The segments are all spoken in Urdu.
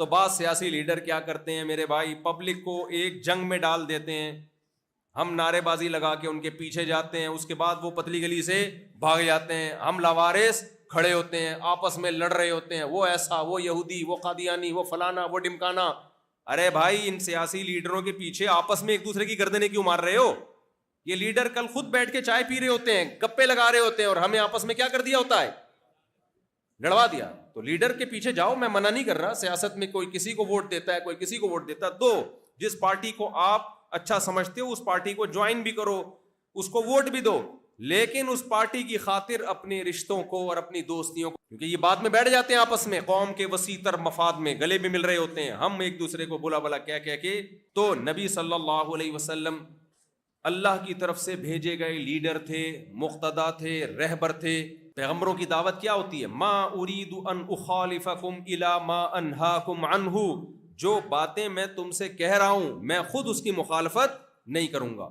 تو بعض سیاسی لیڈر کیا کرتے ہیں میرے بھائی، پبلک کو ایک جنگ میں ڈال دیتے ہیں، ہم نعرے بازی لگا کے ان کے پیچھے جاتے ہیں، اس کے بعد وہ پتلی گلی سے بھاگ جاتے ہیں، ہم لاوارث کھڑے ہوتے ہیں، آپس میں لڑ رہے ہوتے ہیں، وہ ایسا، وہ یہودی، وہ قادیانی، وہ فلانا، وہ ڈمکانا۔ ارے بھائی، ان سیاسی لیڈروں کے پیچھے آپس میں ایک دوسرے کی گردنیں کیوں مار رہے ہو؟ یہ لیڈر کل خود بیٹھ کے چائے پی رہے ہوتے ہیں، گپے لگا رہے ہوتے ہیں، اور ہمیں آپس میں کیا کر دیا ہوتا ہے؟ لڑوا دیا۔ تو لیڈر کے پیچھے جاؤ، میں منع نہیں کر رہا، سیاست میں کوئی کسی کو ووٹ دیتا ہے، کوئی کسی کو ووٹ دیتا ہے، دو، جس پارٹی کو آپ اچھا سمجھتے ہو اس پارٹی کو جوائن بھی کرو، اس کو ووٹ بھی دو، لیکن اس پارٹی کی خاطر اپنے رشتوں کو اور اپنی دوستیوں کو، کیونکہ یہ بعد میں بیٹھ جاتے ہیں آپس میں، قوم کے وسیع تر مفاد میں گلے بھی مل رہے ہوتے ہیں، ہم ایک دوسرے کو بلا بلا کہہ کے۔ تو نبی صلی اللہ علیہ وسلم اللہ کی طرف سے بھیجے گئے لیڈر تھے، مقتدا تھے، رہبر تھے۔ پیغمبروں کی دعوت کیا ہوتی ہے؟ ما اريد ان اخالفکم الى ما انہاکم عنہ، جو باتیں میں تم سے کہہ رہا ہوں میں خود اس کی مخالفت نہیں کروں گا۔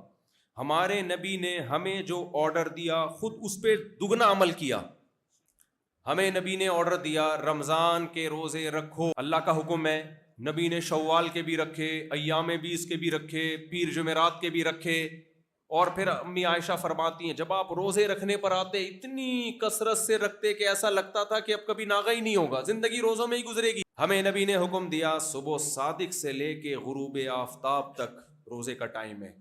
ہمارے نبی نے ہمیں جو آرڈر دیا خود اس پہ دگنا عمل کیا۔ ہمیں نبی نے آرڈر دیا رمضان کے روزے رکھو، اللہ کا حکم ہے، نبی نے شوال کے بھی رکھے، ایام 20 کے بھی رکھے، پیر جمعرات کے بھی رکھے، اور پھر امی عائشہ فرماتی ہیں جب آپ روزے رکھنے پر آتے اتنی کثرت سے رکھتے کہ ایسا لگتا تھا کہ اب کبھی ناغہ ہی نہیں ہوگا، زندگی روزوں میں ہی گزرے گی۔ ہمیں نبی نے حکم دیا صبح صادق سے لے کے غروب آفتاب تک روزے کا ٹائم ہے۔